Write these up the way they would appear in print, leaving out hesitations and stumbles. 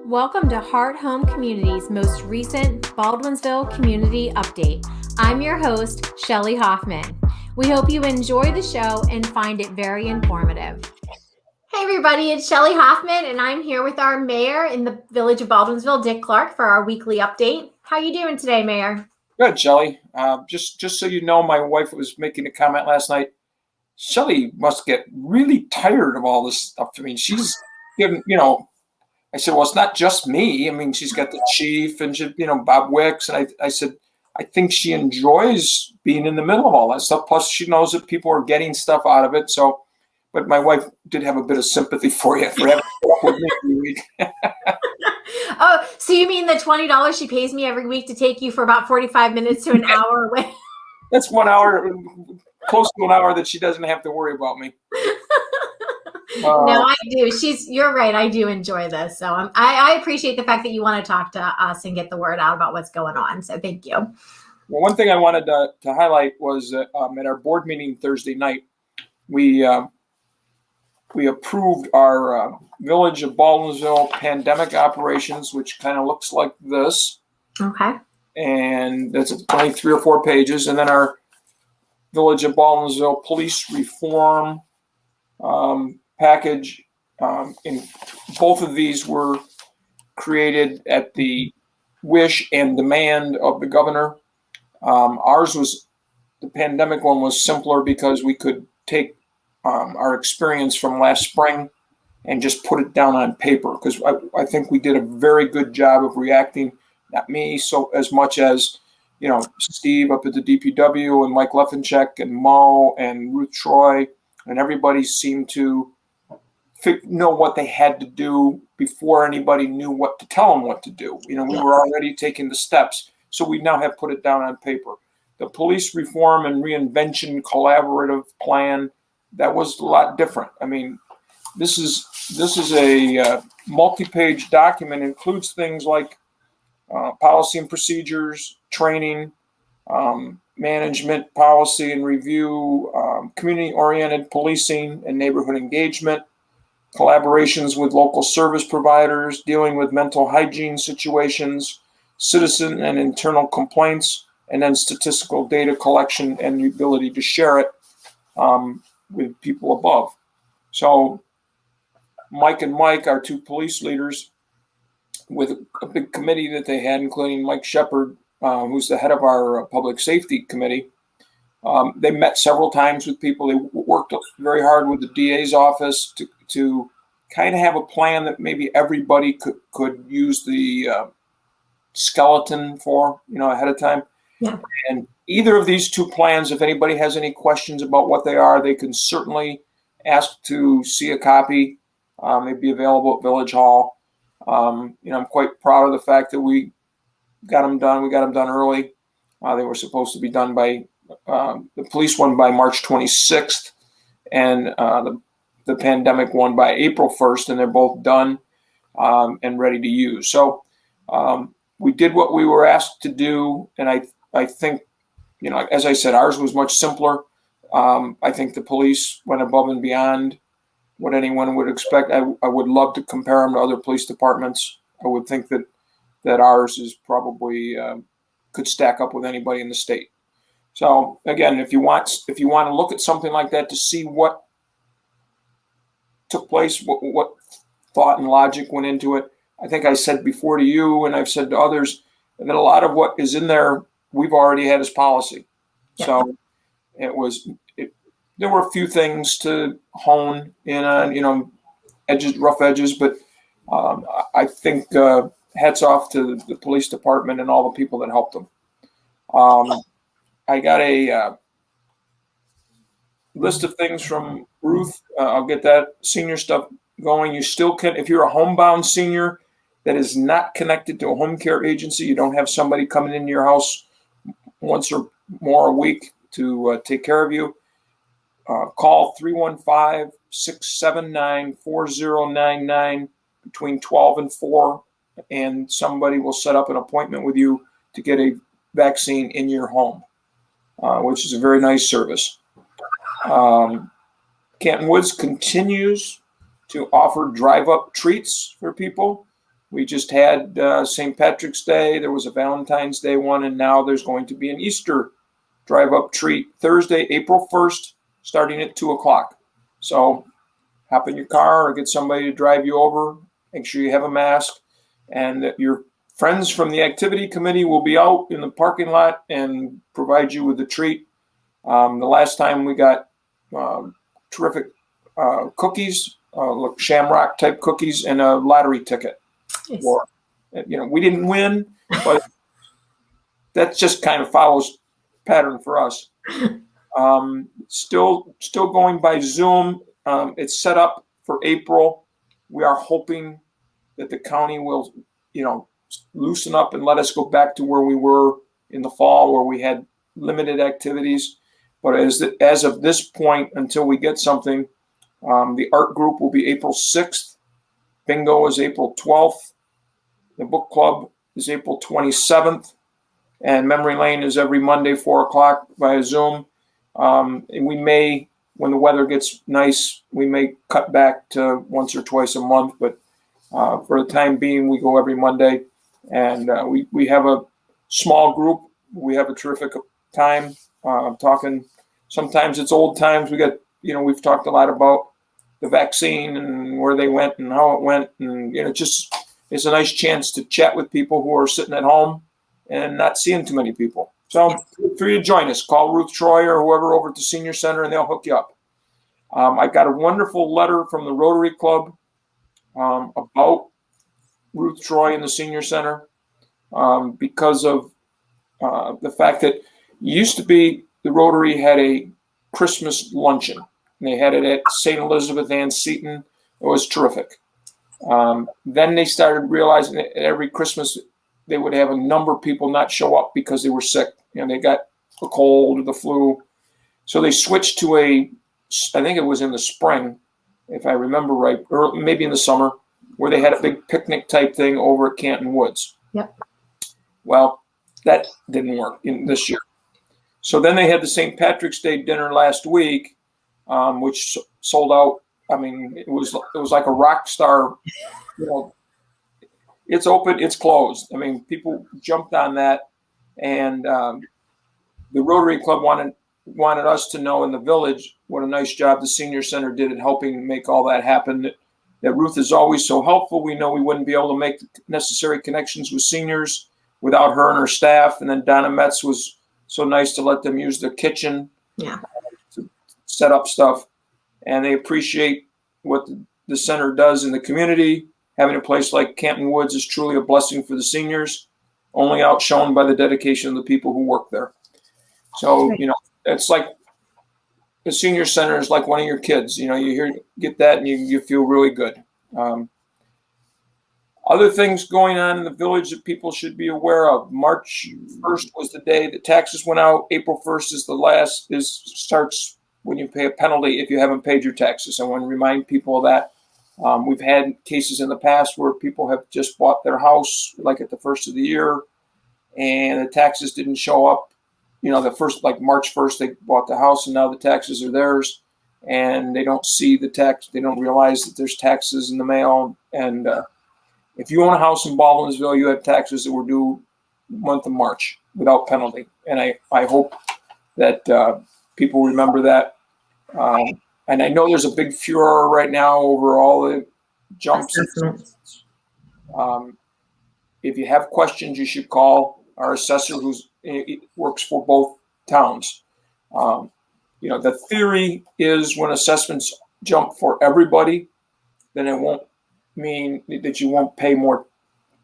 Welcome to Heart Home Community's most recent Baldwinsville Community Update. I'm your host, Shelley Hoffman. We hope you enjoy the show and find it very informative. Hey everybody, it's Shelley Hoffman and I'm here with our mayor in the village of Baldwinsville, Dick Clarke, for our weekly update. How you doing today, Mayor? Good, Shelley. Just so you know, my wife was making a comment last night. Shelley must get really tired of all this stuff. I mean, she's given, I said, well, it's not just me. I mean, she's got the chief and, Bob Wicks. And I said, I think she enjoys being in the middle of all that stuff. Plus, she knows that people are getting stuff out of it. So, but my wife did have a bit of sympathy for you for having to work with me every week. Oh, so you mean the $20 she pays me every week to take you for about 45 minutes to an hour away? That's 1 hour, close to an hour that she doesn't have to worry about me. No, I do. You're right. I do enjoy this. So I appreciate the fact that you want to talk to us and get the word out about what's going on. So thank you. Well, one thing I wanted to highlight was at our board meeting Thursday night, we approved our Village of Baldwinsville pandemic operations, which kind of looks like this. Okay. And that's only 3 or 4 pages. And then our Village of Baldwinsville police reform package. In both of these were created at the wish and demand of the governor. The pandemic one was simpler because we could take our experience from last spring and just put it down on paper, because I think we did a very good job of reacting. Not me so as much as, Steve up at the DPW and Mike Leffencheck and Mo and Ruth Troy, and everybody seemed to know what they had to do before anybody knew what to tell them what to do. We were already taking the steps, so we now have put it down on paper. The police reform and reinvention collaborative plan, that was a lot different. I mean, this is a multi-page document, includes things like policy and procedures, training, management policy and review, community-oriented policing and neighborhood engagement, collaborations with local service providers, dealing with mental hygiene situations, citizen and internal complaints, and then statistical data collection and the ability to share it with people above. So Mike and Mike, our 2 police leaders, with a big committee that they had, including Mike Shepard, who's the head of our public safety committee. They met several times with people. They worked very hard with the DA's office to kind of have a plan that maybe everybody could use the skeleton for, ahead of time. Yeah. And either of these 2 plans, if anybody has any questions about what they are, they can certainly ask to see a copy. It'd be available at Village Hall. I'm quite proud of the fact that we got them done. We got them done early. They were supposed to be done by the police one by March 26th, and the pandemic one by April 1st, and they're both done and ready to use. So we did what we were asked to do, and I think, as I said, ours was much simpler. I think the police went above and beyond what anyone would expect. I would love to compare them to other police departments. I would think that ours is probably could stack up with anybody in the state. So again, if you want to look at something like that to see what took place, what thought and logic went into it, I think I said before to you, and I've said to others, that a lot of what is in there we've already had as policy. Yeah. So there were a few things to hone in on, rough edges, but I think hats off to the police department and all the people that helped them. I got a list of things from Ruth. I'll get that senior stuff going. You still can, if you're a homebound senior that is not connected to a home care agency, you don't have somebody coming into your house once or more a week to take care of you, call 315-679-4099 between 12 and 4, and somebody will set up an appointment with you to get a vaccine in your home, which is a very nice service. Canton Woods continues to offer drive-up treats for people. We just had St. Patrick's Day. There was a Valentine's Day one, and now there's going to be an Easter drive-up treat Thursday, April 1st, starting at 2 o'clock. So hop in your car or get somebody to drive you over. Make sure you have a mask, and that your friends from the activity committee will be out in the parking lot and provide you with the treat. The last time we got terrific cookies, shamrock type cookies, and a lottery ticket. Nice. Or, we didn't win, but that just kind of follows pattern for us. Still going by Zoom. It's set up for April. We are hoping that the county will, loosen up and let us go back to where we were in the fall, where we had limited activities. But as of this point, until we get something, the art group will be April 6th. Bingo is April 12th. The book club is April 27th. And Memory Lane is every Monday, 4 o'clock via Zoom. And we may, when the weather gets nice, we may cut back to once or twice a month. But for the time being, we go every Monday. And we have a small group. We have a terrific time talking. Sometimes it's old times. We've talked a lot about the vaccine and where they went and how it went. And, it's a nice chance to chat with people who are sitting at home and not seeing too many people. So feel free to join us. Call Ruth Troy or whoever over at the Senior Center, and they'll hook you up. I got a wonderful letter from the Rotary Club about Ruth Troy and the Senior Center because of the fact that it used to be the Rotary had a Christmas luncheon. And they had it at St. Elizabeth Ann Seton. It was terrific. Then they started realizing that every Christmas they would have a number of people not show up because they were sick. They got a cold or the flu. So they switched to I think it was in the spring, if I remember right, or maybe in the summer, where they had a big picnic type thing over at Canton Woods. Yep. Well, that didn't work this year. So then they had the St. Patrick's Day dinner last week, which sold out. I mean, it was like a rock star. It's open, it's closed. I mean, people jumped on that, and the Rotary Club wanted us to know in the village what a nice job the Senior Center did in helping make all that happen. That Ruth is always so helpful. We know we wouldn't be able to make the necessary connections with seniors without her and her staff. And then Donna Metz was so nice to let them use their kitchen to set up stuff. And they appreciate what the center does in the community. Having a place like Canton Woods is truly a blessing for the seniors, only outshone by the dedication of the people who work there. So, it's like the Senior Center is like one of your kids. You get that and you feel really good. Other things going on in the village that people should be aware of. March 1st was the day that taxes went out. April 1st is the last, starts when you pay a penalty if you haven't paid your taxes. I want to remind people of that. We've had cases in the past where people have just bought their house, like at the first of the year, and the taxes didn't show up. The first, like March 1st, they bought the house, and now the taxes are theirs, and they don't see the tax. They don't realize that there's taxes in the mail. And if you own a house in Baldwinsville, you have taxes that were due the month of March without penalty. And I hope that people remember that. And I know there's a big furor right now over all the jumps. If you have questions, you should call our assessor who works for both towns. The theory is when assessments jump for everybody, then it won't mean that you won't pay more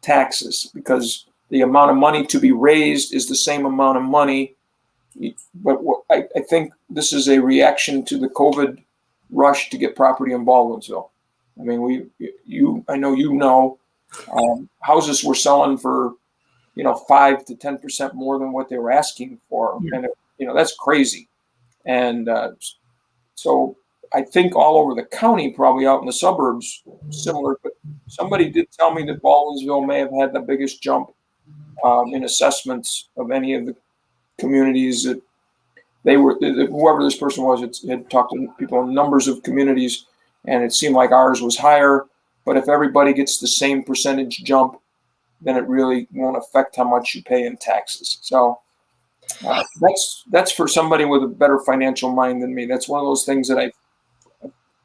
taxes because the amount of money to be raised is the same amount of money. But I think this is a reaction to the COVID rush to get property in Baldwinsville. I mean, I know houses were selling for 5 to 10% more than what they were asking for, and that's crazy. And so I think all over the county, probably out in the suburbs, similar. But somebody did tell me that Baldwinsville may have had the biggest jump in assessments of any of the communities that whoever this person was, had talked to people in numbers of communities, and it seemed like ours was higher. But if everybody gets the same percentage jump, then it really won't affect how much you pay in taxes. So that's for somebody with a better financial mind than me. That's one of those things that I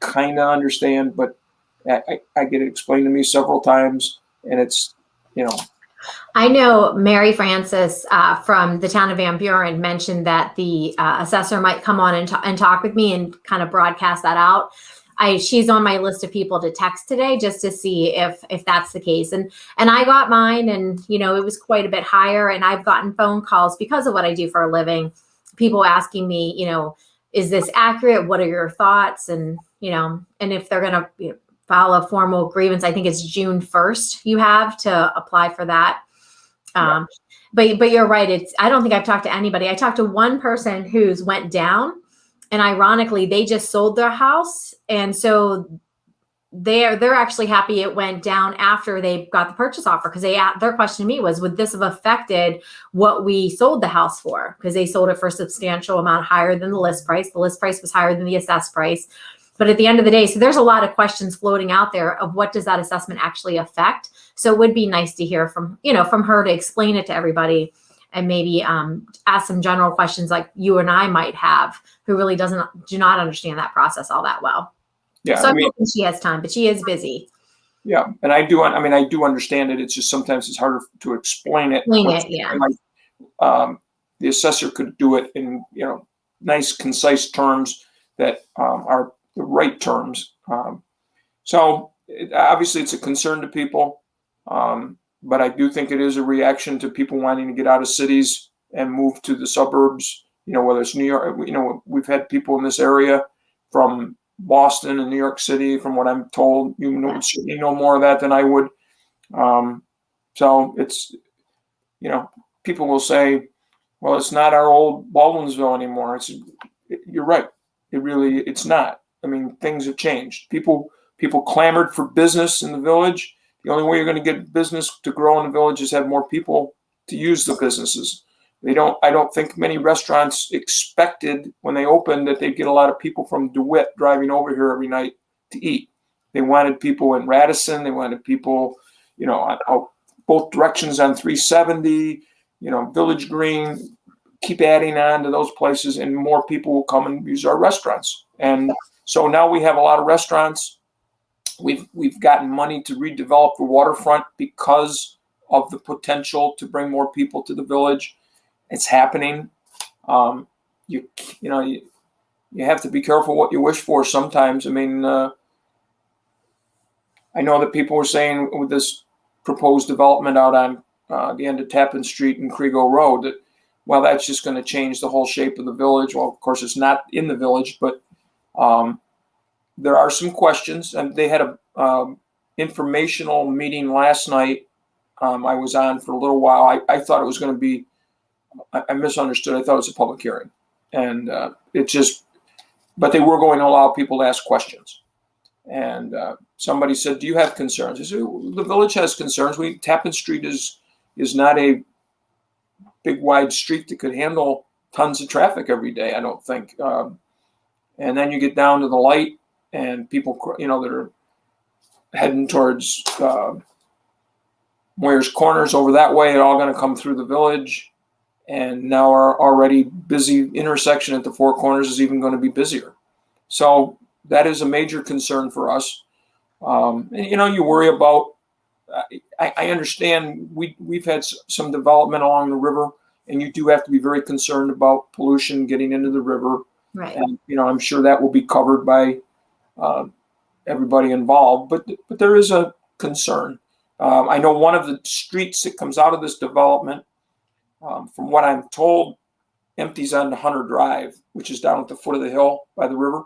kind of understand, but I get it explained to me several times, and it's, I know Mary Francis from the town of Van Buren mentioned that the assessor might come on and talk with me and kind of broadcast that out. She's on my list of people to text today just to see if that's the case. And I got mine, and it was quite a bit higher. And I've gotten phone calls because of what I do for a living. People asking me, is this accurate? What are your thoughts? And and if they're going to file a formal grievance, I think it's June 1st. You have to apply for that. Yeah. But you're right. I don't think I've talked to anybody. I talked to one person who's went down, and ironically, they just sold their house. And so they're actually happy it went down after they got the purchase offer, because their question to me was, would this have affected what we sold the house for? Because they sold it for a substantial amount higher than the list price. The list price was higher than the assessed price. But at the end of the day, so there's a lot of questions floating out there of what does that assessment actually affect? So it would be nice to hear from her to explain it to everybody, and maybe ask some general questions like you and I might have, who really do not understand that process all that well. Yeah. So I'm hoping she has time, but she is busy. Yeah. And I do understand it. It's just sometimes it's harder to explain it. Yeah. The assessor could do it in, nice, concise terms that are the right terms. Obviously it's a concern to people. But I do think it is a reaction to people wanting to get out of cities and move to the suburbs, whether it's New York. We've had people in this area from Boston and New York City, from what I'm told. You certainly know more of that than I would. So it's, people will say, well, it's not our old Baldwinsville anymore. You're right. It's not. I mean, things have changed. People clamored for business in the village. The only way you're going to get business to grow in the village is have more people to use the businesses. I don't think many restaurants expected when they opened that they'd get a lot of people from DeWitt driving over here every night to eat. They wanted people in Radisson. They wanted people, on both directions on 370, Village Green. Keep adding on to those places, and more people will come and use our restaurants. And so now we have a lot of restaurants. We've gotten money to redevelop the waterfront because of the potential to bring more people to the village. It's happening. You have to be careful what you wish for sometimes. I mean, I know that people were saying with this proposed development out on the end of Tappan Street and Kriego Road that, well, that's just going to change the whole shape of the village. Well, of course, it's not in the village, but there are some questions. And they had a informational meeting last night. I was on for a little while. I thought it was going to be, I misunderstood. I thought it was a public hearing. And but they were going to allow people to ask questions. And somebody said, do you have concerns? I said, the village has concerns. Tappan Street is not a big wide street that could handle tons of traffic every day, I don't think. And then you get down to the light, and people, that are heading towards Moyer's Corners over that way, are all going to come through the village. And now our already busy intersection at the Four Corners is even going to be busier. So that is a major concern for us. And, you worry about, I understand we've had some development along the river, and you do have to be very concerned about pollution getting into the river. Right. And, I'm sure that will be covered by everybody involved, but there is a concern. I know one of the streets that comes out of this development, from what I'm told, empties onto Hunter Drive, which is down at the foot of the hill by the river.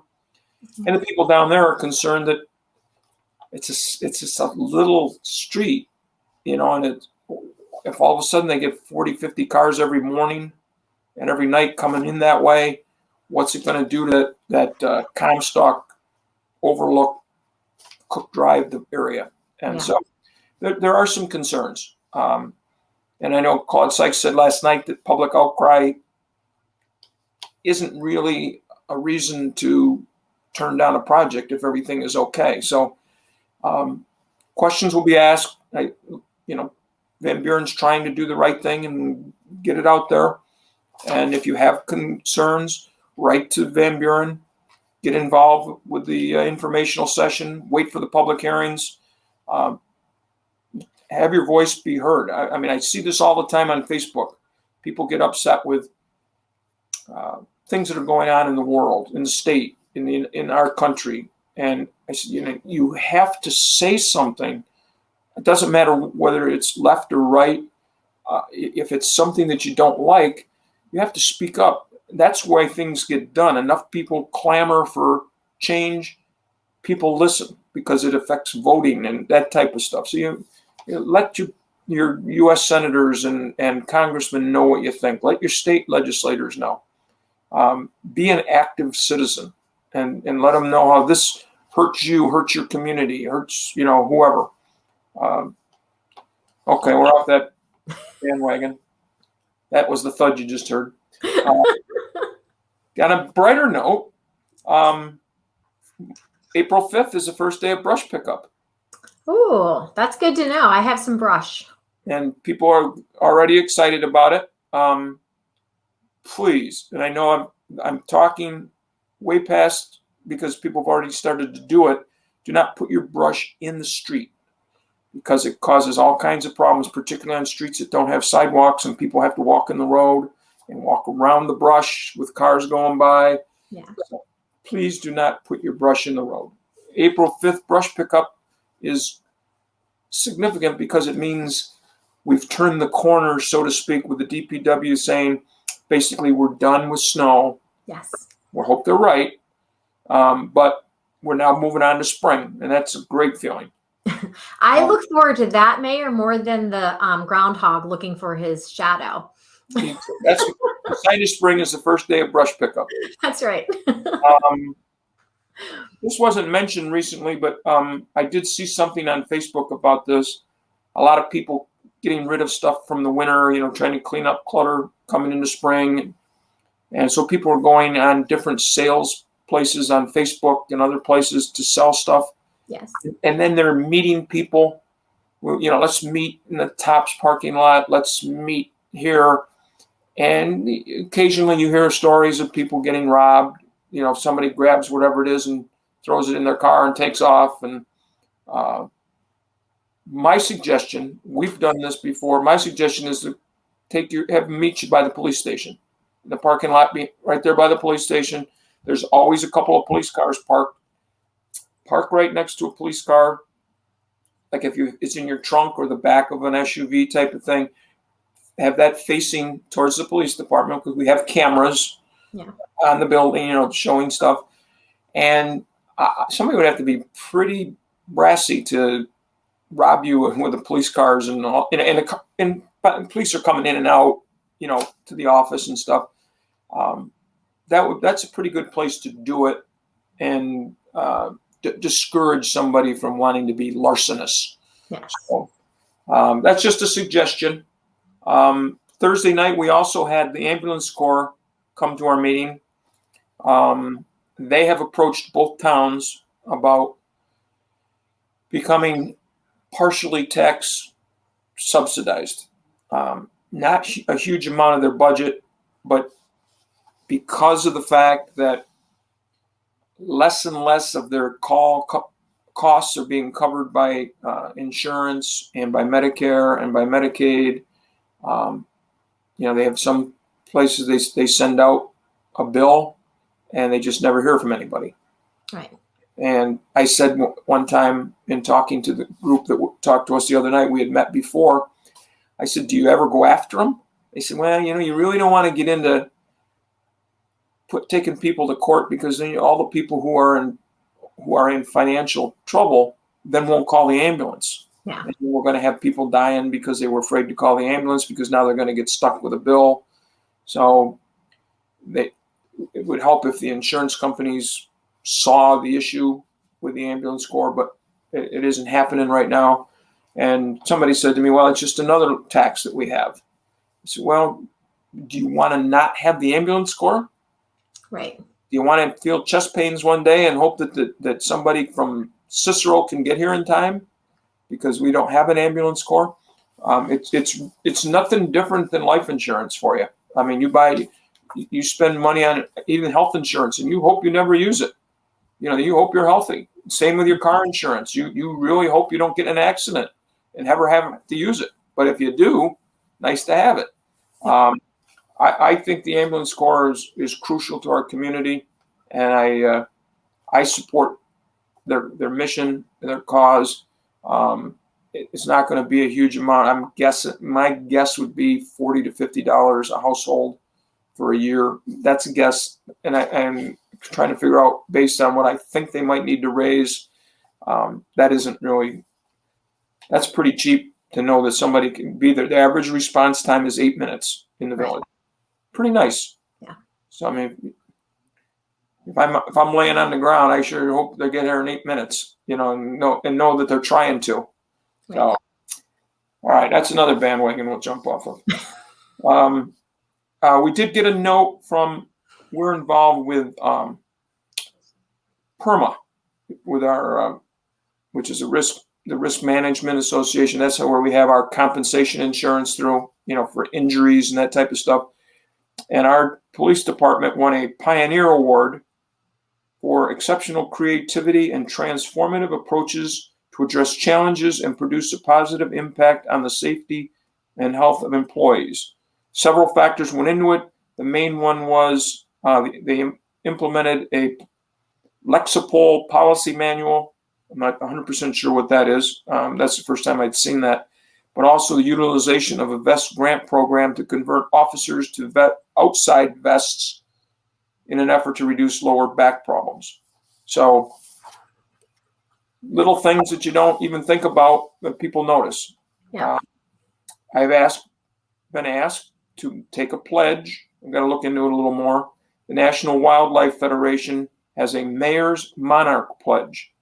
Mm-hmm. And the people down there are concerned that it's just a little street, and if all of a sudden they get 40, 50 cars every morning and every night coming in that way, what's it going to do to that Comstock Overlook Cook Drive area? And so there are some concerns. And I know Claude Sykes said last night that public outcry isn't really a reason to turn down a project if everything is okay. So questions will be asked. Van Buren's trying to do the right thing and get it out there. And if you have concerns, write to Van Buren, get involved with the informational session, wait for the public hearings, have your voice be heard. I see this all the time on Facebook. People get upset with things that are going on in the world, in the state, in our country. And I said, you have to say something. It doesn't matter whether it's left or right. If it's something that you don't like, you have to speak up. That's why things get done. Enough people clamor for change. People listen because it affects voting and that type of stuff. So you let your U.S. senators and congressmen know what you think. Let your state legislators know. Be an active citizen and let them know how this hurts you, hurts your community, hurts, whoever. Okay, we're off that bandwagon. That was the thud you just heard. On a brighter note, April 5th is the first day of brush pickup. Ooh, that's good to know. I have some brush. And people are already excited about it. Please, and I know I'm talking way past because people have already started to do it. Do not put your brush in the street because it causes all kinds of problems, particularly on streets that don't have sidewalks and people have to walk in the road and walk around the brush with cars going by. Yeah. So please do not put your brush in the road. April 5th brush pickup is significant because it means we've turned the corner, so to speak, with the DPW saying, basically, we're done with snow. Yes. We hope they're right. But we're now moving on to spring, and that's a great feeling. I look forward to that, Mayor, more than the groundhog looking for his shadow. That's the sign of spring is the first day of brush pickup. That's right. This wasn't mentioned recently, but I did see something on Facebook about this. A lot of people getting rid of stuff from the winter, trying to clean up clutter coming into spring. And so people are going on different sales places on Facebook and other places to sell stuff. Yes. And then they're meeting people. Let's meet in the Tops parking lot. Let's meet here. And occasionally you hear stories of people getting robbed. Somebody grabs whatever it is and throws it in their car and takes off. And my suggestion, we've done this before. My suggestion is to have them meet you by the police station. The parking lot be right there by the police station. There's always a couple of police cars parked. Park right next to a police car. Like if it's in your trunk or the back of an SUV type of thing, have that facing towards the police department because we have cameras on the building, showing stuff. And somebody would have to be pretty brassy to rob you with the police cars and all. And police are coming in and out, to the office and stuff. That's a pretty good place to do it and discourage somebody from wanting to be larcenous. Yes. So, that's just a suggestion. Thursday night, we also had the ambulance corps come to our meeting. They have approached both towns about becoming partially tax subsidized. Not a huge amount of their budget, but because of the fact that less and less of their costs are being covered by insurance and by Medicare and by Medicaid. They have some places they send out a bill and they just never hear from anybody. Right. And I said one time in talking to the group that talked to us the other night, we had met before, I said, do you ever go after them? They said, well, you really don't want to get into taking people to court because then all the people who are in financial trouble then won't call the ambulance. Yeah. And we're going to have people dying because they were afraid to call the ambulance because now they're going to get stuck with a bill. So it would help if the insurance companies saw the issue with the ambulance corps, but it isn't happening right now. And somebody said to me, well, it's just another tax that we have. I said, well, do you want to not have the ambulance corps? Right. Do you want to feel chest pains one day and hope that somebody from Cicero can get here in time? because we don't have an ambulance corps. It's nothing different than life insurance for you. I mean, you spend money on even health insurance, and you hope you never use it. You hope you're healthy. Same with your car insurance. You really hope you don't get in an accident and ever have to use it. But if you do, nice to have it. I think the ambulance corps is crucial to our community, and I support their mission, their cause. It's not going to be a huge amount. My guess would be $40 to $50 a household for a year. That's a guess, and I'm trying to figure out based on what I think they might need to raise. That's pretty cheap to know that somebody can be there. The average response time is 8 minutes in the village. Pretty nice. Yeah. So I mean, if I'm laying on the ground, I sure hope they get here in 8 minutes. And know that they're trying to. Right. So, all right, that's another bandwagon we'll jump off of. We did get a note we're involved with PERMA, with our which is the Risk Management Association. That's where we have our compensation insurance through, for injuries and that type of stuff. And our police department won a Pioneer Award for exceptional creativity and transformative approaches to address challenges and produce a positive impact on the safety and health of employees. Several factors went into it. The main one was they implemented a Lexipol policy manual. I'm not 100% sure what that is. That's the first time I'd seen that. But also the utilization of a vest grant program to convert officers to outside vests in an effort to reduce lower back problems. So little things that you don't even think about that people notice. Yeah. I've been asked to take a pledge. I've got to look into it a little more. The National Wildlife Federation has a Mayor's Monarch pledge,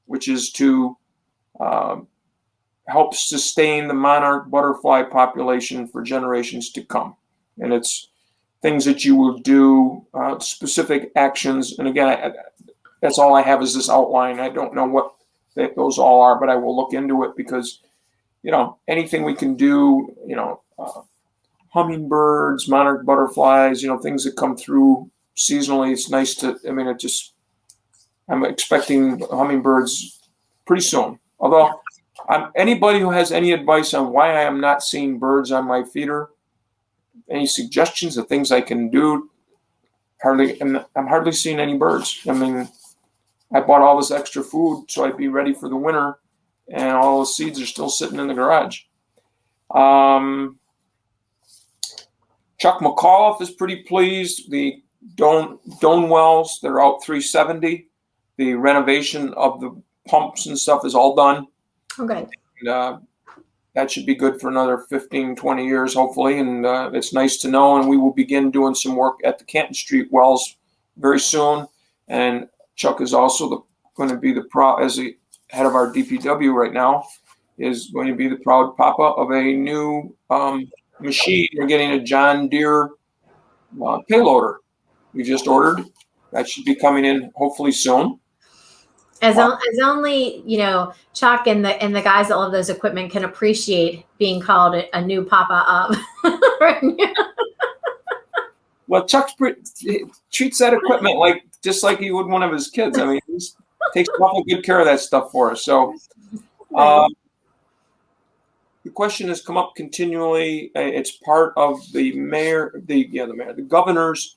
which is to help sustain the monarch butterfly population for generations to come. And it's things that you will do, specific actions. And again, that's all I have is this outline. I don't know what those all are, but I will look into it because, anything we can do, hummingbirds, monarch butterflies, things that come through seasonally. It's nice to, I'm expecting hummingbirds pretty soon. Although anybody who has any advice on why I am not seeing birds on my feeder, any suggestions of things I can do, I'm hardly seeing any birds. I bought all this extra food so I'd be ready for the winter, and all the seeds are still sitting in the garage. Chuck McAuliffe is pretty pleased. The Doan wells, they're out 370. The renovation of the pumps and stuff is all done. Okay. And, that should be good for another 15, 20 years, hopefully. And it's nice to know. And we will begin doing some work at the Canton Street wells very soon. And Chuck is also going to be as the head of our DPW right now, is going to be the proud papa of a new machine. We're getting a John Deere payloader we just ordered. That should be coming in hopefully soon. As only Chuck and the guys that love those equipment can appreciate being called a new papa of. Well, Chuck treats that equipment just like he would one of his kids. He takes awful good care of that stuff for us. So the question has come up continually. It's part of the governor's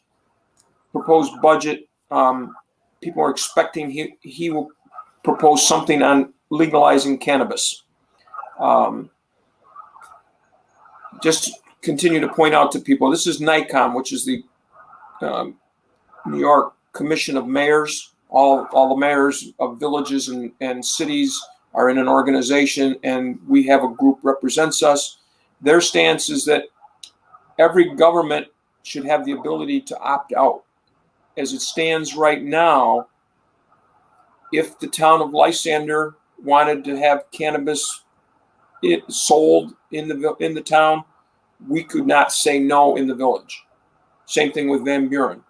proposed budget. People are expecting he will propose something on legalizing cannabis. Just continue to point out to people, this is NICOM, which is the New York Commission of Mayors. All the mayors of villages and cities are in an organization, and we have a group represents us. Their stance is that every government should have the ability to opt out. As it stands right now, if the town of Lysander wanted to have cannabis sold in the town, we could not say no in the village. Same thing with Van Buren.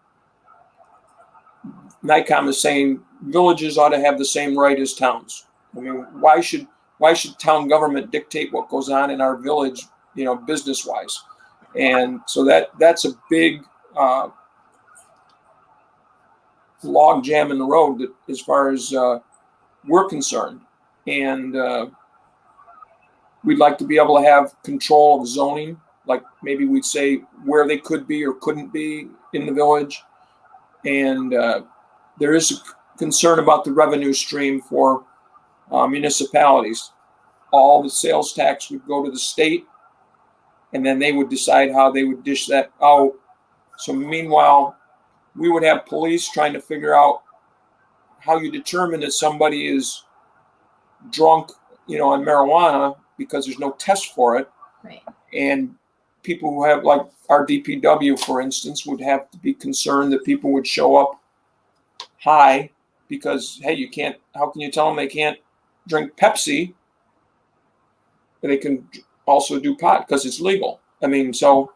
NICOM is saying villages ought to have the same right as towns. Why should why should town government dictate what goes on in our village, business wise? And so that's a big log jam in the road as far as we're concerned. And we'd like to be able to have control of zoning, like maybe we'd say where they could be or couldn't be in the village. And there is a concern about the revenue stream for municipalities. All the sales tax would go to the state, and then they would decide how they would dish that out. So meanwhile, we would have police trying to figure out how you determine that somebody is drunk, on marijuana, because there's no test for it. Right. And people who have, like our DPW, for instance, would have to be concerned that people would show up high because, hey, how can you tell them they can't drink Pepsi, but they can also do pot because it's legal? I mean, so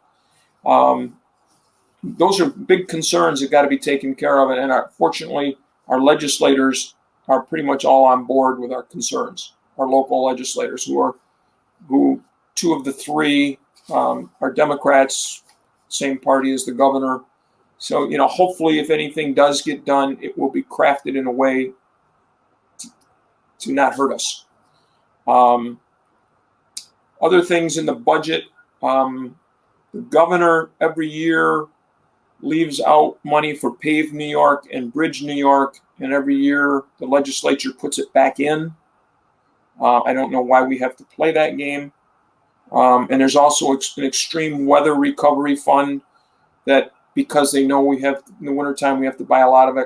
those are big concerns that got to be taken care of. And fortunately, our legislators are pretty much all on board with our concerns. Our local legislators, who two of the three are Democrats, same party as the governor. So, hopefully if anything does get done, it will be crafted in a way to not hurt us. Other things in the budget, the governor every year leaves out money for Pave New York and Bridge New York, and every year the legislature puts it back in. I don't know why we have to play that game. And there's also an extreme weather recovery fund that, because they know we have, in the wintertime, we have to buy a lot of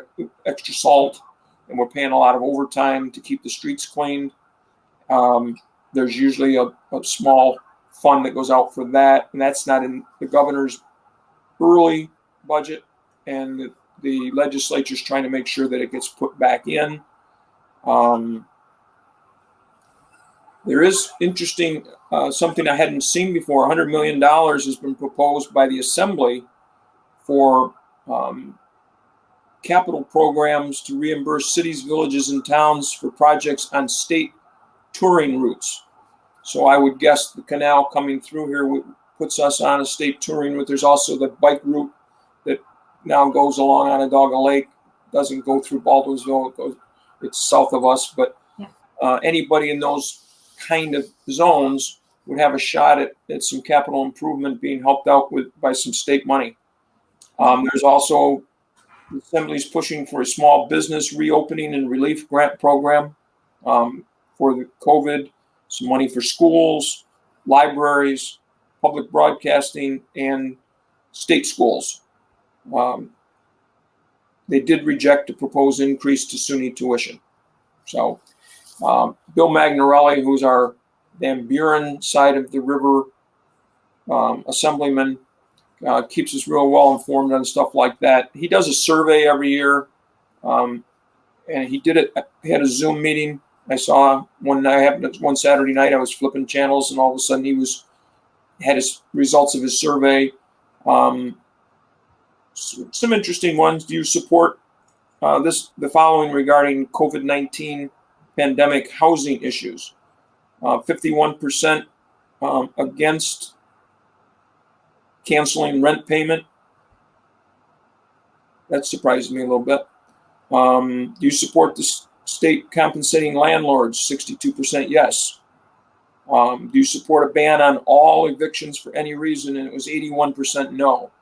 extra salt, and we're paying a lot of overtime to keep the streets cleaned. There's usually a small fund that goes out for that, and that's not in the governor's early budget, and the legislature's trying to make sure that it gets put back in. There is interesting, something I hadn't seen before. $100 million has been proposed by the Assembly for capital programs to reimburse cities, villages, and towns for projects on state touring routes. So I would guess the canal coming through here puts us on a state touring route. There's also the bike route that now goes along Onondaga Lake, doesn't go through Baldwinsville. It's south of us, but anybody in those kind of zones would have a shot at some capital improvement being helped out by some state money. There's also the Assembly's pushing for a small business reopening and relief grant program for the COVID, some money for schools, libraries, public broadcasting, and state schools. They did reject the proposed increase to SUNY tuition. So Bill Magnarelli, who's our Van Buren side of the river assemblyman, keeps us real well informed on stuff like that. He does a survey every year, and he did it. He had a Zoom meeting. I saw one Saturday night. I was flipping channels, and all of a sudden he had his results of his survey. Some interesting ones. Do you support the following regarding COVID-19 pandemic housing issues? 51% against canceling rent payment. That surprised me a little bit. Do you support the state compensating landlords? 62% yes. Do you support a ban on all evictions for any reason? And it was 81% no.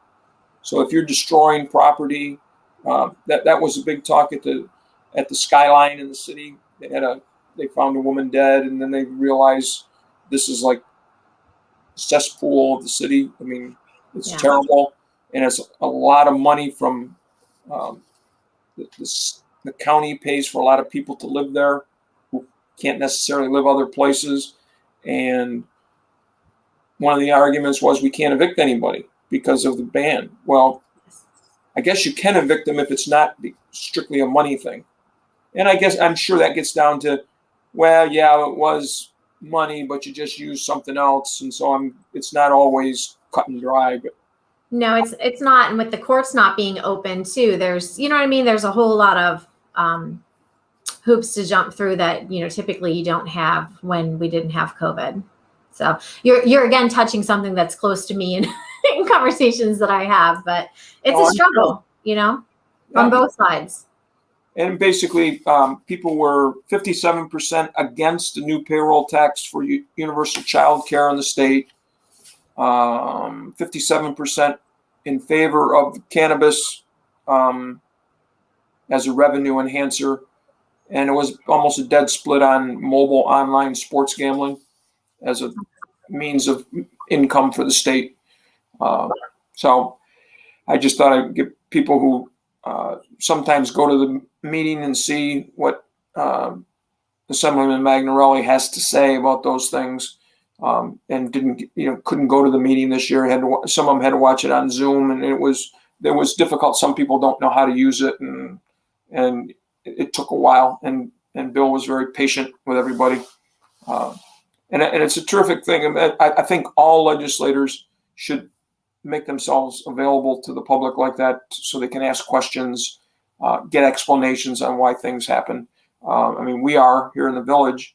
So if you're destroying property, that was a big talk at the Skyline in the city. They found a woman dead, and then they realized this is like a cesspool of the city. I mean, it's terrible, and it's a lot of money from the county pays for a lot of people to live there who can't necessarily live other places. And one of the arguments was we can't evict anybody because of the ban. Well, I guess you can evict them if it's not strictly a money thing. And I'm sure that gets down to, well, yeah, it was money, but you just used something else. And so it's not always cut and dry, but no, it's not. And with the courts not being open too, there's, you know what I mean? There's a whole lot of hoops to jump through that, typically you don't have when we didn't have COVID. So you're again touching something that's close to me in conversations that I have, but it's a struggle, on both sides. And basically, people were 57% against the new payroll tax for universal child care in the state, 57% in favor of cannabis as a revenue enhancer, and it was almost a dead split on mobile online sports gambling as a means of income for the state. So I just thought I'd give people who sometimes go to the meeting and see what Assemblyman Magnarelli has to say about those things, and couldn't go to the meeting this year. Some of them had to watch it on Zoom, and it was difficult. Some people don't know how to use it, and it took a while. And Bill was very patient with everybody, and it's a terrific thing. I think all legislators should make themselves available to the public like that, so they can ask questions, get explanations on why things happen. We are here in the village,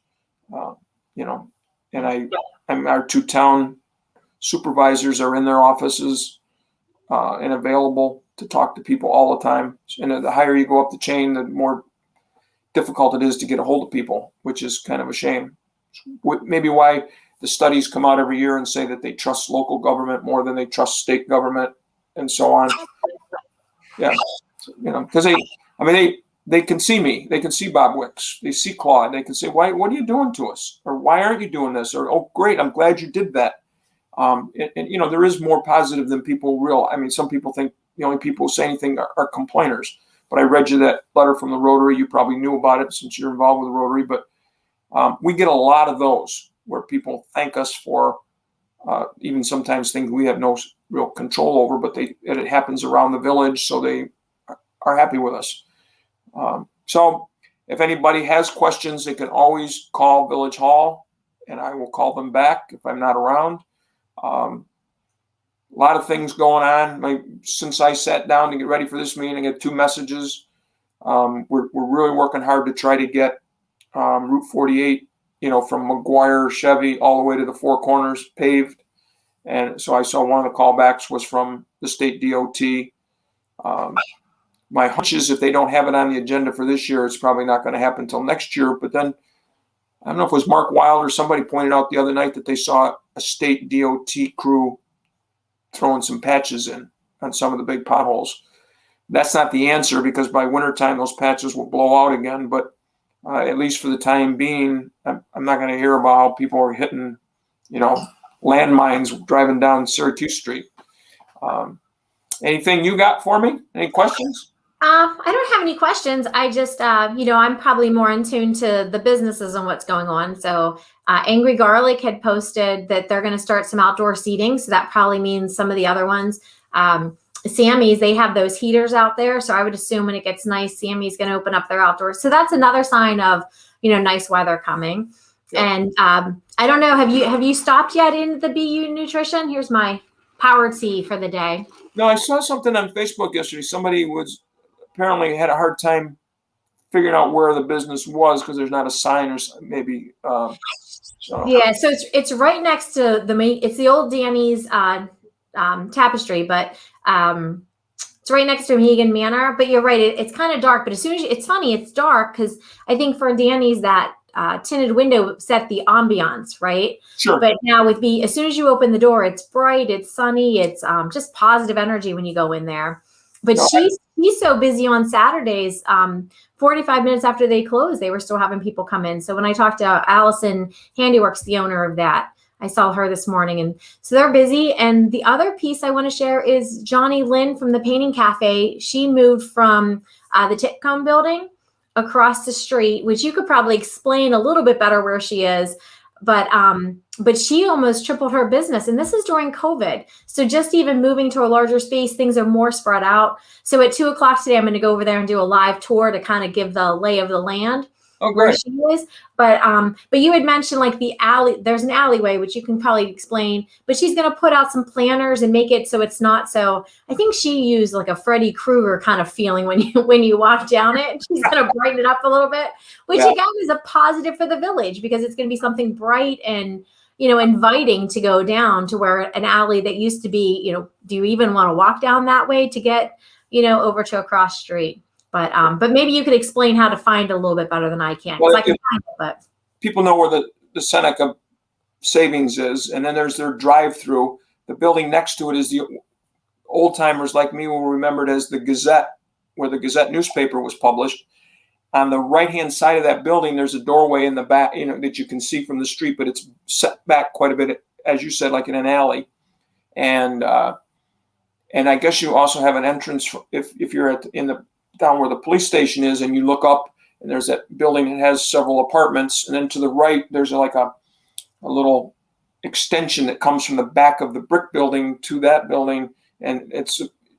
and our two town supervisors are in their offices and available to talk to people all the time. And the higher you go up the chain, the more difficult it is to get a hold of people, which is kind of a shame. Maybe why the studies come out every year and say that they trust local government more than they trust state government, and so on. Yeah, because they can see me, they can see Bob Wicks, they see Claude, they can say, "Why? What are you doing to us?" Or "Why aren't you doing this?" Or "Oh, great, I'm glad you did that." And there is more positive than people realize. Some people think the only people who say anything are complainers. But I read you that letter from the Rotary. You probably knew about it since you're involved with the Rotary. But we get a lot of those where people thank us for even sometimes things we have no real control over, but it happens around the village, so they are happy with us. So if anybody has questions, they can always call Village Hall, and I will call them back if I'm not around. A lot of things going on. Since I sat down to get ready for this meeting, I get 2 messages. We're really working hard to try to get Route 48, from McGuire, Chevy, all the way to the Four Corners paved. And so I saw one of the callbacks was from the state DOT. My hunch is if they don't have it on the agenda for this year, it's probably not going to happen until next year. But then I don't know if it was Mark Wild or somebody pointed out the other night that they saw a state DOT crew throwing some patches in on some of the big potholes. That's not the answer, because by wintertime, those patches will blow out again. But at least for the time being, I'm not going to hear about how people are hitting, landmines driving down Syracuse Street. Anything you got for me? Any questions? I don't have any questions. I just, I'm probably more in tune to the businesses and what's going on. So Angry Garlic had posted that they're going to start some outdoor seating. So that probably means some of the other ones. Sammy's, they have those heaters out there. So I would assume when it gets nice, Sammy's going to open up their outdoors. So that's another sign of, nice weather coming. Yep. And I don't know, have you stopped yet in the BU Nutrition? Here's my power tea for the day. No, I saw something on Facebook yesterday. Somebody apparently had a hard time figuring out where the business was because there's not a sign or maybe. Yeah, so it's right next to the main. It's the old Danny's tapestry, but it's right next to Mohegan Manor. But you're right, it's kind of dark. But as soon as it's funny, it's dark because I think for Danny's that tinted window set the ambiance, right? Sure. But now as soon as you open the door, it's bright, it's sunny, it's just positive energy when you go in there. But she's so busy on Saturdays. 45 minutes after they closed, they were still having people come in. So when I talked to Allison Handiworks, the owner of that, I saw her this morning. And so they're busy. And the other piece I want to share is Johnny Lynn from the Painting Cafe. She moved from the Titcomb building across the street, which you could probably explain a little bit better where she is. But she almost tripled her business. And this is during COVID. So just even moving to a larger space, things are more spread out. So at 2:00 today, I'm going to go over there and do a live tour to kind of give the lay of the land. Oh, where great. she is. But you had mentioned like the alley, there's an alleyway, which you can probably explain, but she's going to put out some planters and make it so it's not so, I think she used like a Freddy Krueger kind of feeling when you walk down it. She's going to brighten it up a little bit, which again is a positive for the village because it's going to be something bright and, inviting to go down to where an alley that used to be, do you even want to walk down that way to get, over to a cross street? But maybe you could explain how to find it a little bit better than I can. Because I can find it, but people know where the Seneca Savings is, and then there's their drive-through. The building next to it is the old timers like me will remember it as the Gazette, where the Gazette newspaper was published. On the right-hand side of that building, there's a doorway in the back, that you can see from the street, but it's set back quite a bit, as you said, like in an alley. And I guess you also have an entrance if you're down where the police station is, and you look up, and there's that building that has several apartments, and then to the right there's like a little extension that comes from the back of the brick building to that building, and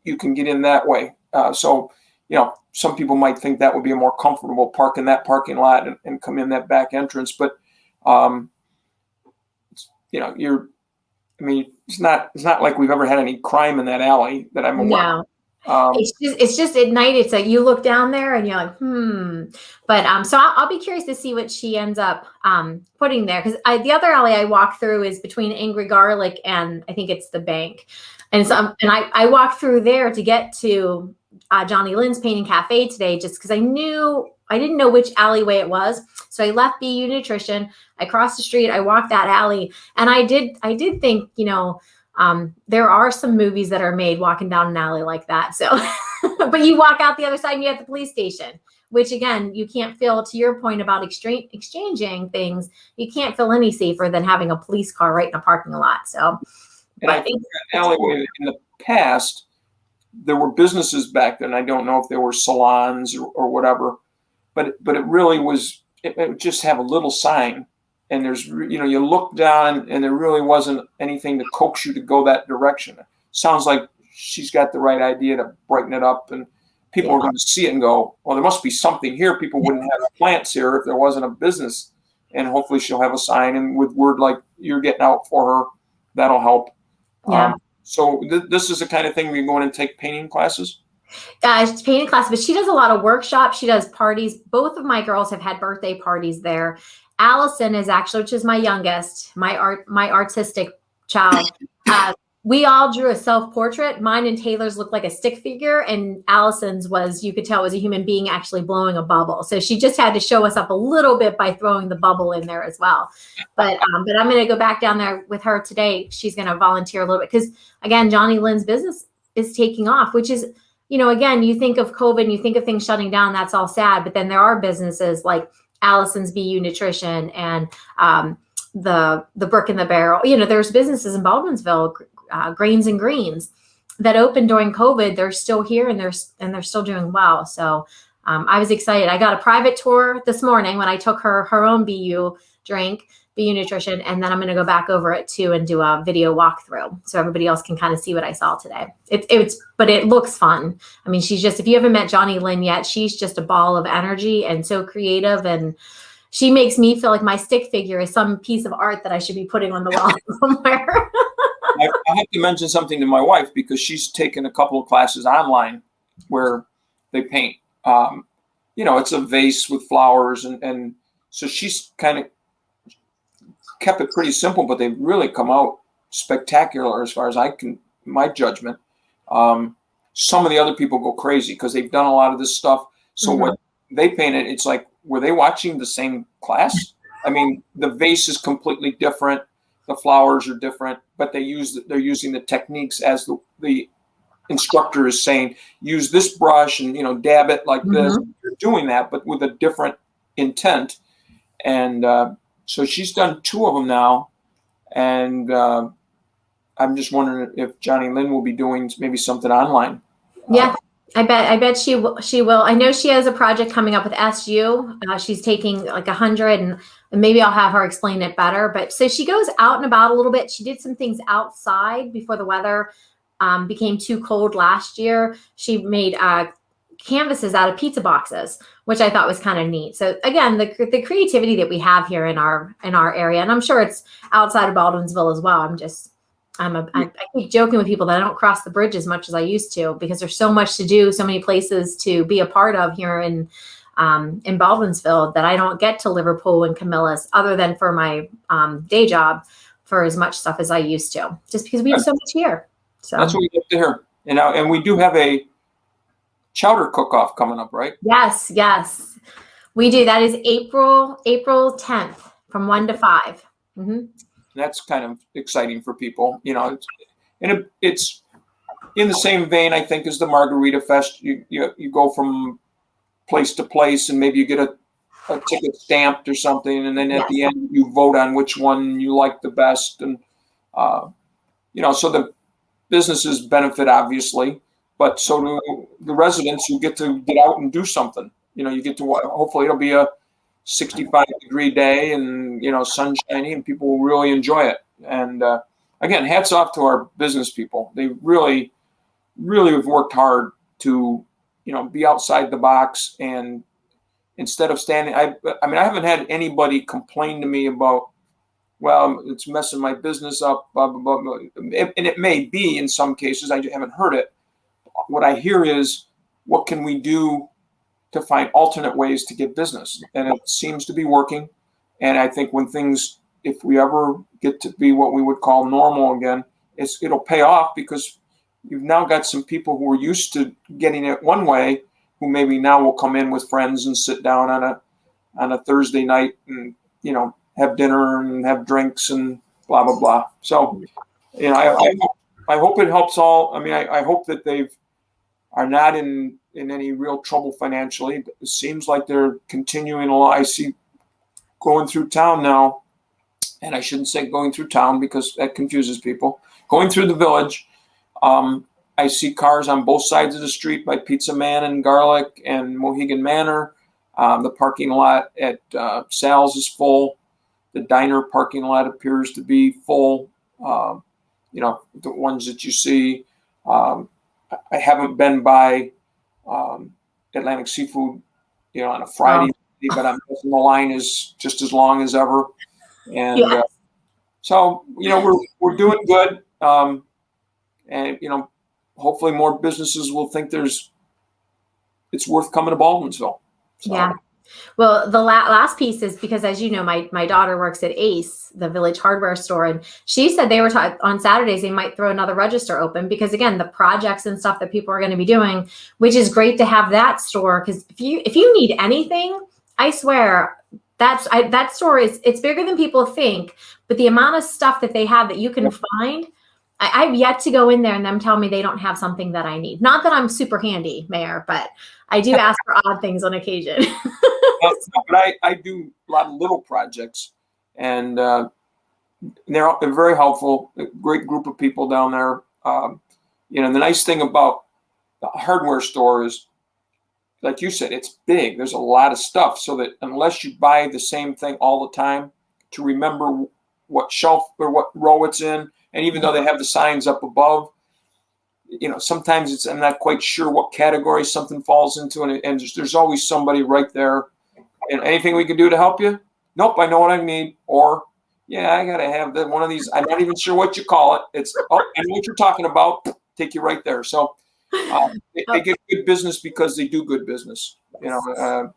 you can get in that way. So some people might think that would be a more comfortable park in that parking lot and come in that back entrance, but it's not like we've ever had any crime in that alley that I'm aware of. It's just at night. It's like you look down there and you're like, But so I'll be curious to see what she ends up putting there, because the other alley I walk through is between Angry Garlic and I think it's the bank, and so I walked through there to get to Johnny Lynn's Painting Cafe today, just because I didn't know which alleyway it was. So I left BU Nutrition. I crossed the street. I walked that alley, and I did think, there are some movies that are made walking down an alley like that. So, but you walk out the other side and you have the police station, which again, you can't feel, to your point about exchanging things, you can't feel any safer than having a police car right in a parking lot. So, and I think that alleyway in the past, there were businesses back then. I don't know if there were salons or whatever, but it really was, it would just have a little sign. And there's, you look down and there really wasn't anything to coax you to go that direction. Sounds like she's got the right idea to brighten it up, and people are going to see it and go, well, there must be something here. People wouldn't have plants here if there wasn't a business. And hopefully she'll have a sign, and with word like you're getting out for her, that'll help. Yeah. So this is the kind of thing where you go in and take painting classes? It's painting classes, but she does a lot of workshops. She does parties. Both of my girls have had birthday parties there. Allison is actually, which is my youngest, my artistic child. We all drew a self-portrait. Mine and Taylor's looked like a stick figure, and Allison's was, you could tell, was a human being actually blowing a bubble. So she just had to show us up a little bit by throwing the bubble in there as well. But I'm going to go back down there with her today. She's going to volunteer a little bit because, again, Johnny Lynn's business is taking off, which is, again, you think of COVID and you think of things shutting down. That's all sad. But then there are businesses like Allison's BU Nutrition and the Brick in the Barrel. There's businesses in Baldwinsville, Grains and Greens, that opened during COVID. They're still here and they're still doing well. So I was excited. I got a private tour this morning when I took her own BU drink, BU Nutrition, and then I'm going to go back over it too and do a video walkthrough so everybody else can kind of see what I saw today. But it looks fun. I mean, she's just, if you haven't met Johnny Lynn yet, she's just a ball of energy and so creative, and she makes me feel like my stick figure is some piece of art that I should be putting on the wall somewhere. I have to mention something to my wife because she's taken a couple of classes online where they paint. It's a vase with flowers, and so she's kind of kept it pretty simple, but they've really come out spectacular as far as my judgment. Some of the other people go crazy because they've done a lot of this stuff. So when they painted, it's like, were they watching the same class? I mean, the vase is completely different. The flowers are different, but they're using the techniques as the instructor is saying, use this brush and, dab it like this. You're doing that, but with a different intent. And, so she's done 2 of them now, and I'm just wondering if Johnny Lynn will be doing maybe something online. Yeah, I bet she will. I know she has a project coming up with SU. She's taking like 100, and maybe I'll have her explain it better. But so she goes out and about a little bit. She did some things outside before the weather became too cold last year. She made canvases out of pizza boxes, which I thought was kind of neat. So again, the creativity that we have here in our area, and I'm sure it's outside of Baldwinsville as well. I keep joking with people that I don't cross the bridge as much as I used to, because there's so much to do, so many places to be a part of here in Baldwinsville, that I don't get to Liverpool and Camillus other than for my day job for as much stuff as I used to, just because we have so much here. So that's what we get to hear. And we do have a chowder cook-off coming up, right? Yes, we do. That is April 10th from 1 to 5. Mm-hmm. That's kind of exciting for people, it's in the same vein, I think, as the Margarita Fest. You go from place to place, and maybe you get a ticket stamped or something, and then at the end you vote on which one you like the best, and so the businesses benefit, obviously, but so do the residents who get to get out and do something. You get to, hopefully it'll be a 65-degree day and sunshiny, and people will really enjoy it. And again, hats off to our business people. They really have worked hard to be outside the box, and instead of standing, I haven't had anybody complain to me about, well, it's messing my business up, blah, blah, blah, blah. And it may be in some cases. I haven't heard it. What I hear is, what can we do to find alternate ways to get business? And it seems to be working. And I think if we ever get to be what we would call normal again, it'll pay off, because you've now got some people who are used to getting it one way, who maybe now will come in with friends and sit down on a Thursday night and, have dinner and have drinks and blah, blah, blah. So, I hope it helps all. I hope that they are not in any real trouble financially. It seems like they're continuing along. I see going through town now, and I shouldn't say going through town because that confuses people. Going through the village, I see cars on both sides of the street by Pizza Man and Garlic and Mohegan Manor. The parking lot at Sal's is full. The diner parking lot appears to be full. The ones that you see. I haven't been by Atlantic Seafood, on a Friday, but I'm guessing the line is just as long as ever. And so, we're doing good. And, hopefully more businesses will think it's worth coming to Baldwinsville. So. Yeah. Well, the last piece is because, as you know, my daughter works at Ace, the Village Hardware store, and she said they were on Saturdays they might throw another register open, because again, the projects and stuff that people are going to be doing, which is great to have that store, because if you need anything, I swear that store it's bigger than people think, but the amount of stuff that they have that you can find. I've yet to go in there and them tell me they don't have something that I need. Not that I'm super handy, Mayor, but I do ask for odd things on occasion. But I do a lot of little projects, and they're very helpful. A great group of people down there. The nice thing about the hardware store is, like you said, it's big. There's a lot of stuff, so that unless you buy the same thing all the time, to remember what shelf or what row it's in. And even though they have the signs up above, sometimes I'm not quite sure what category something falls into, and there's always somebody right there. And anything we can do to help you? Nope, I know what I need. Or, I got to have one of these. I'm not even sure what you call it. It's, I know what you're talking about. Take you right there. So they get good business because they do good business. And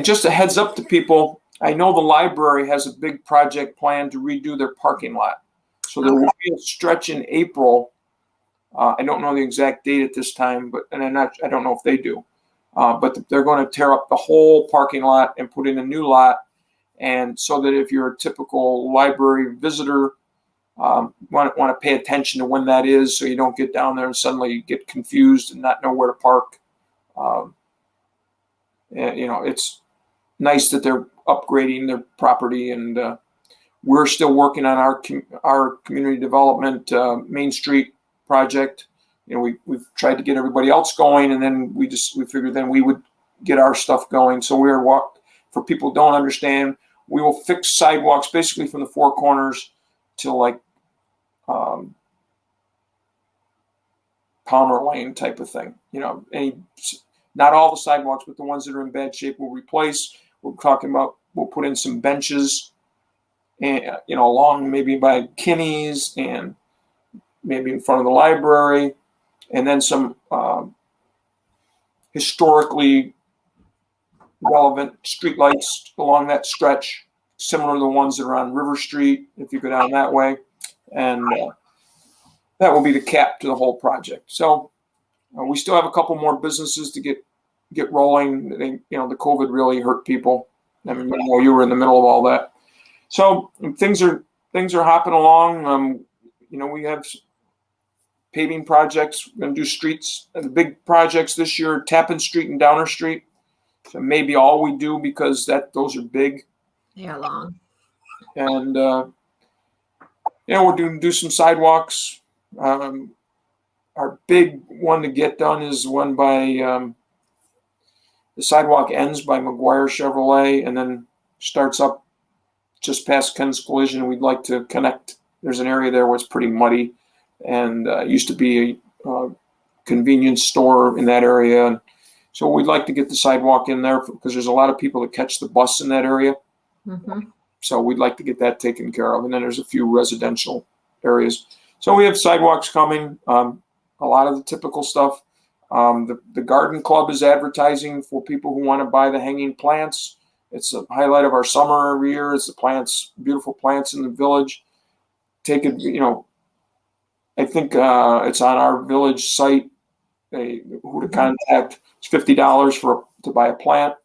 just a heads up to people. I know the library has a big project plan to redo their parking lot. So there will be a stretch in April. I don't know the exact date at this time, I don't know if they do. But they're going to tear up the whole parking lot and put in a new lot. And so that if you're a typical library visitor, want to pay attention to when that is, so you don't get down there and suddenly get confused and not know where to park. It's nice that they're upgrading their property, and we're still working on our community development Main Street project. We've tried to get everybody else going, and then we figured then we would get our stuff going. So for people who don't understand, we will fix sidewalks basically from the four corners to Pine Palmer Lane type of thing. Not all the sidewalks, but the ones that are in bad shape we'll replace. We're talking about, we'll put in some benches and, along maybe by Kinney's and maybe in front of the library, and then some historically relevant streetlights along that stretch, similar to the ones that are on River Street, if you go down that way. And that will be the cap to the whole project. So we still have a couple more businesses to get rolling. The COVID really hurt people. I mean, you were in the middle of all that. So things are hopping along. We have paving projects. We're going to do streets. The big projects this year: Tappan Street and Downer Street. So maybe all we do, because those are big. They are long. And we're do some sidewalks. Our big one to get done is one by the sidewalk ends by McGuire Chevrolet and then starts up just past Ken's Collision. We'd like to connect. There's an area there where it's pretty muddy, and used to be a convenience store in that area. And so we'd like to get the sidewalk in there because there's a lot of people that catch the bus in that area. Mm-hmm. So we'd like to get that taken care of. And then there's a few residential areas. So we have sidewalks coming, a lot of the typical stuff. The garden club is advertising for people who want to buy the hanging plants. It's a highlight of our summer every year. It's the plants, beautiful plants in the village. Take it, I think it's on our village site. Who to contact. It's $50 to buy a plant.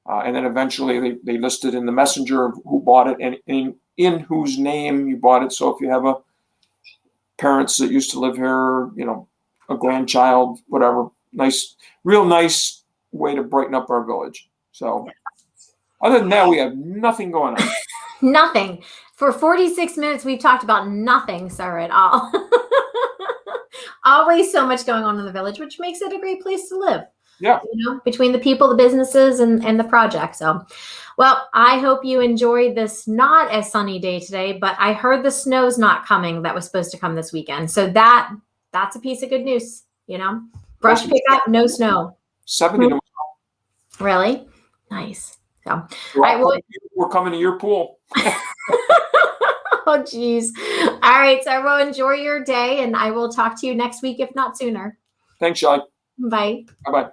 And then eventually they listed in the messenger of who bought it and in whose name you bought it. So if you have parents that used to live here, a grandchild, whatever, real nice way to brighten up our village. So other than that, we have nothing going on. Nothing. For 46 minutes, we've talked about nothing, sir, at all. Always so much going on in the village, which makes it a great place to live. Yeah. Between the people, the businesses, and the project. So, well, I hope you enjoyed this not as sunny day today, but I heard the snow's not coming that was supposed to come this weekend. So that's a piece of good news, Brush pickup, no snow. 70 tomorrow. Really? Nice. So, all right, we're coming to your pool. Oh, geez. All right. So I will enjoy your day, and I will talk to you next week, if not sooner. Thanks, Shelley. Bye. Bye-bye.